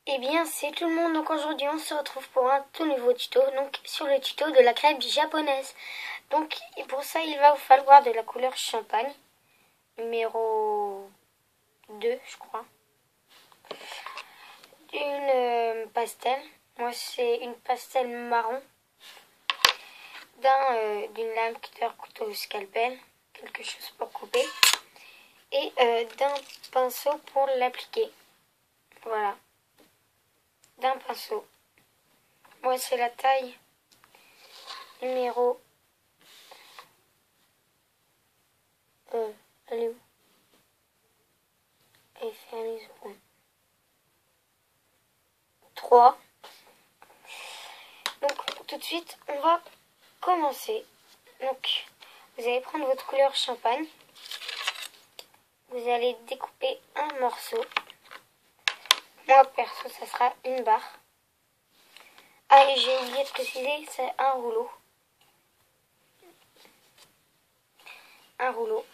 Eh bien, c'est tout le monde. Donc aujourd'hui, on se retrouve pour un tout nouveau tuto. Donc sur le tuto de la crêpe japonaise. Donc et pour ça, il va vous falloir de la couleur champagne, numéro 2, je crois. Une pastel. Moi, c'est une pastel marron. D'une lame cutter couteau scalpel, quelque chose pour couper. Et d'un pinceau pour l'appliquer. Voilà. D'un pinceau. Moi, c'est la taille numéro... elle est où? Elle fait un mise au point. 3. Donc, tout de suite, on va commencer. Donc, vous allez prendre votre couleur champagne. Vous allez découper un morceau. Moi, perso, ça sera une barre. Ah, et j'ai oublié de préciser, c'est un rouleau. Un rouleau.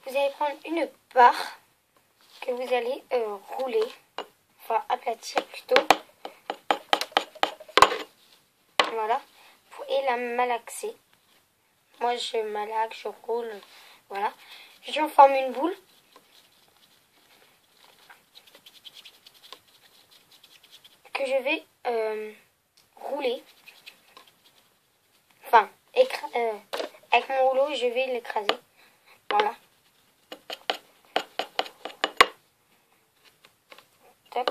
Vous allez prendre une barre que vous allez rouler, enfin aplatir plutôt. Voilà. Et la malaxer. Moi, je malaxe, je roule. Voilà. J'en forme une boule. Que je vais rouler. Enfin, avec mon rouleau, je vais l'écraser. Voilà. Tac.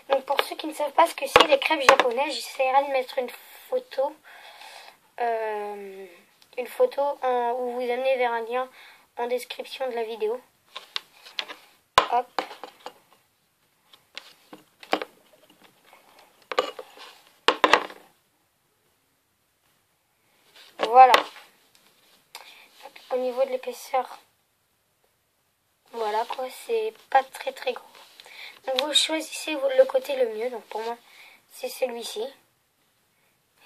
Donc pour ceux qui ne savent pas ce que c'est les crêpes japonaises, j'essaierai de mettre une photo. Où vous amenez vers un lien en description de la vidéo. Hop. Voilà. Au niveau de l'épaisseur, voilà quoi, c'est pas très gros. Donc vous choisissez le côté le mieux. Donc pour moi, c'est celui-ci.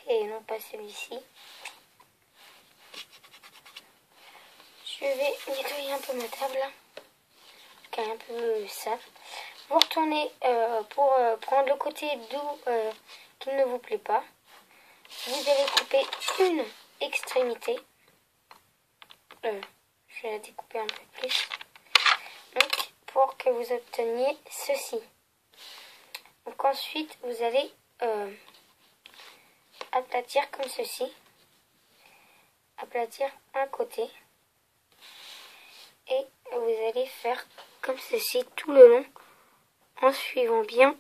Et non pas celui-ci. Je vais nettoyer un peu ma table, qui est un peu sale. Vous retournez pour prendre le côté doux qui ne vous plaît pas. Vous allez couper une extrémité. Je vais la découper un peu plus. Donc, pour que vous obteniez ceci. Donc ensuite, vous allez aplatir comme ceci. Aplatir un côté. Et vous allez faire comme ceci tout le long en suivant bien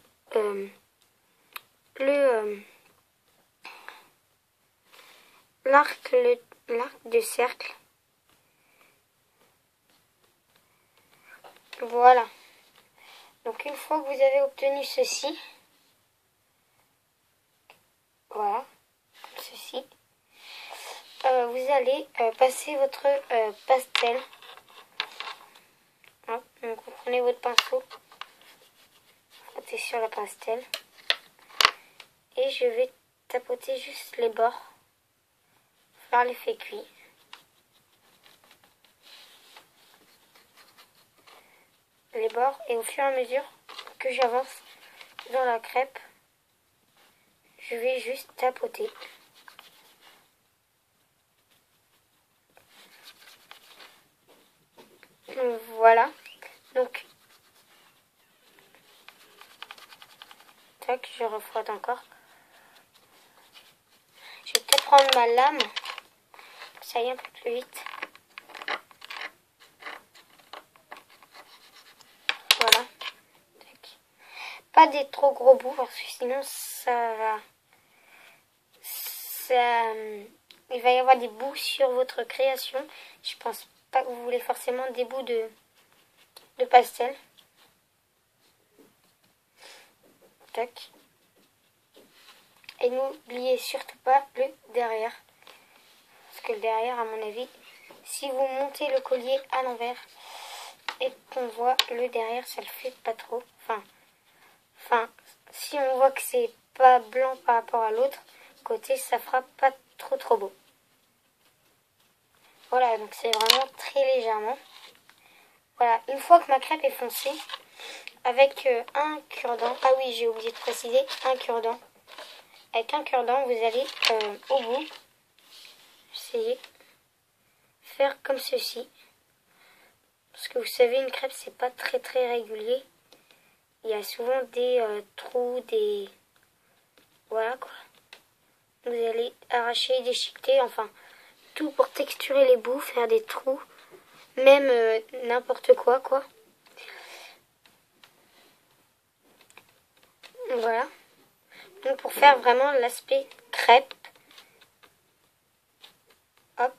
l'arc du cercle. Voilà. Donc une fois que vous avez obtenu ceci, voilà, comme ceci, vous allez passer votre pastel. Hop, donc vous prenez votre pinceau, frottez sur la pastel, et je vais tapoter juste les bords, faire l'effet cuit. Les bords, et au fur et à mesure que j'avance dans la crêpe, je vais juste tapoter. Voilà. Donc, tac, je refrotte encore. Je vais peut-être prendre ma lame. Ça y est, un peu plus vite. Voilà. Tac. Pas des trop gros bouts parce que sinon il va y avoir des bouts sur votre création. Je pense pas que vous voulez forcément des bouts de pastel. Tac. Et n'oubliez surtout pas le derrière. Parce que le derrière, à mon avis, si vous montez le collier à l'envers et qu'on voit le derrière, ça le fait pas trop. Enfin, si on voit que c'est pas blanc par rapport à l'autre côté, ça fera pas trop beau. Voilà, donc c'est vraiment très légèrement. Voilà, une fois que ma crêpe est foncée, avec un cure-dent. Ah oui, j'ai oublié de préciser, un cure-dent. Avec un cure-dent, vous allez au bout, essayez faire comme ceci. Parce que vous savez, une crêpe, c'est pas très régulier. Il y a souvent des trous, des... Voilà quoi. Vous allez arracher, déchiqueter, enfin, tout pour texturer les bouts, faire des trous. Même n'importe quoi, quoi. Voilà. Donc pour faire vraiment l'aspect crêpe. Hop.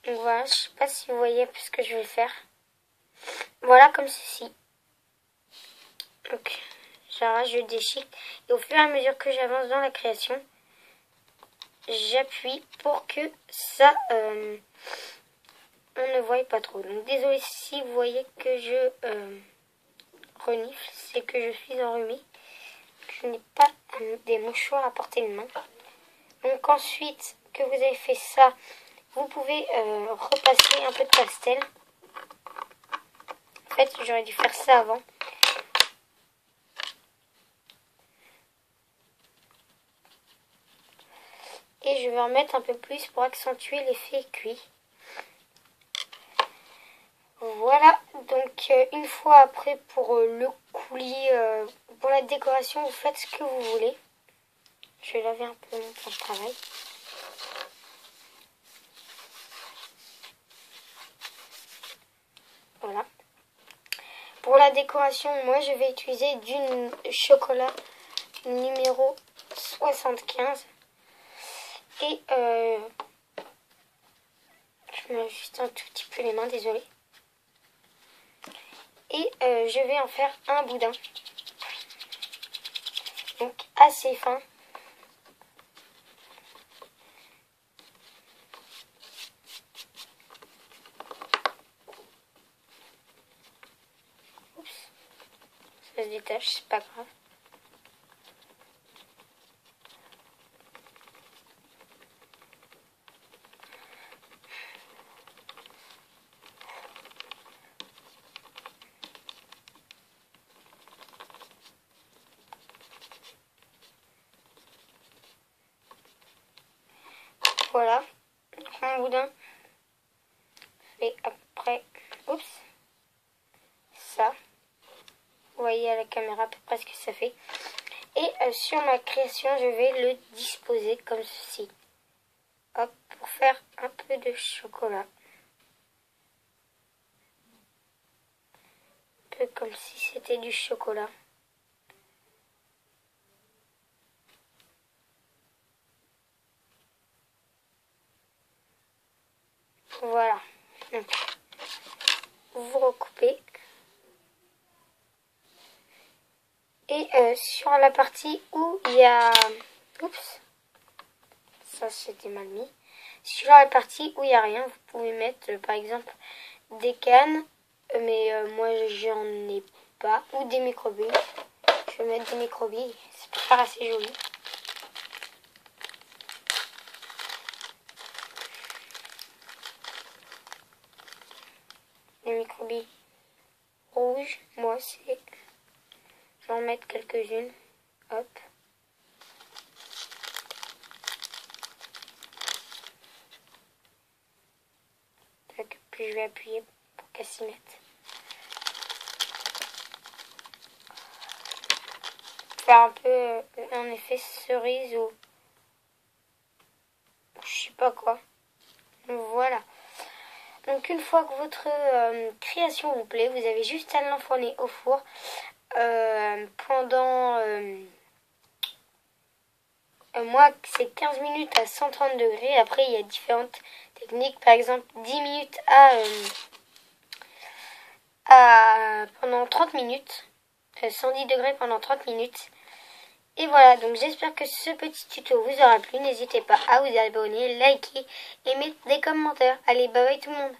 Donc voilà, je sais pas si vous voyez ce que je vais faire. Voilà comme ceci. Donc j'arrache, je déchique. Et au fur et à mesure que j'avance dans la création, j'appuie pour que ça on ne voit pas trop. Donc désolé si vous voyez que je renifle, c'est que je suis enrhumée. Je n'ai pas des mouchoirs à portée de main. Donc ensuite que vous avez fait ça, vous pouvez repasser un peu de pastel. En fait, j'aurais dû faire ça avant. Et je vais en mettre un peu plus pour accentuer l'effet cuit. Voilà, donc une fois après pour le coulis, pour la décoration, vous faites ce que vous voulez. Je vais laver un peu mon plan de travail. Voilà. Pour la décoration, moi je vais utiliser du chocolat numéro 75. Et je mets juste un tout petit peu les mains, désolé. Et je vais en faire un boudin. Donc assez fin. Oups. Ça se détache, c'est pas grave. Voilà, mon boudin fait après, oups, ça. Vous voyez à la caméra à peu près ce que ça fait. Et sur ma création, je vais le disposer comme ceci. Hop, pour faire un peu de chocolat. Un peu comme si c'était du chocolat. Voilà. Donc, vous recoupez. Et sur la partie où il y a... Oups. Ça, c'était mal mis. Sur la partie où il n'y a rien, vous pouvez mettre, par exemple, des cannes. Mais moi, j'en ai pas. Ou des microbilles. Je vais mettre des microbilles. C'est pas assez joli. Les microbilles rouges, moi c'est... Je vais en mettre quelques-unes. Hop. Tac. Puis je vais appuyer pour qu'elle s'y mette. Faire un peu un effet cerise ou... Je sais pas quoi. Voilà. Donc une fois que votre création vous plaît, vous avez juste à l'enfourner au four pendant... moi, c'est 15 minutes à 130 degrés. Après, il y a différentes techniques. Par exemple, 10 minutes pendant 30 minutes. 110 degrés pendant 30 minutes. Et voilà, donc j'espère que ce petit tuto vous aura plu. N'hésitez pas à vous abonner, liker et mettre des commentaires. Allez, bye bye tout le monde.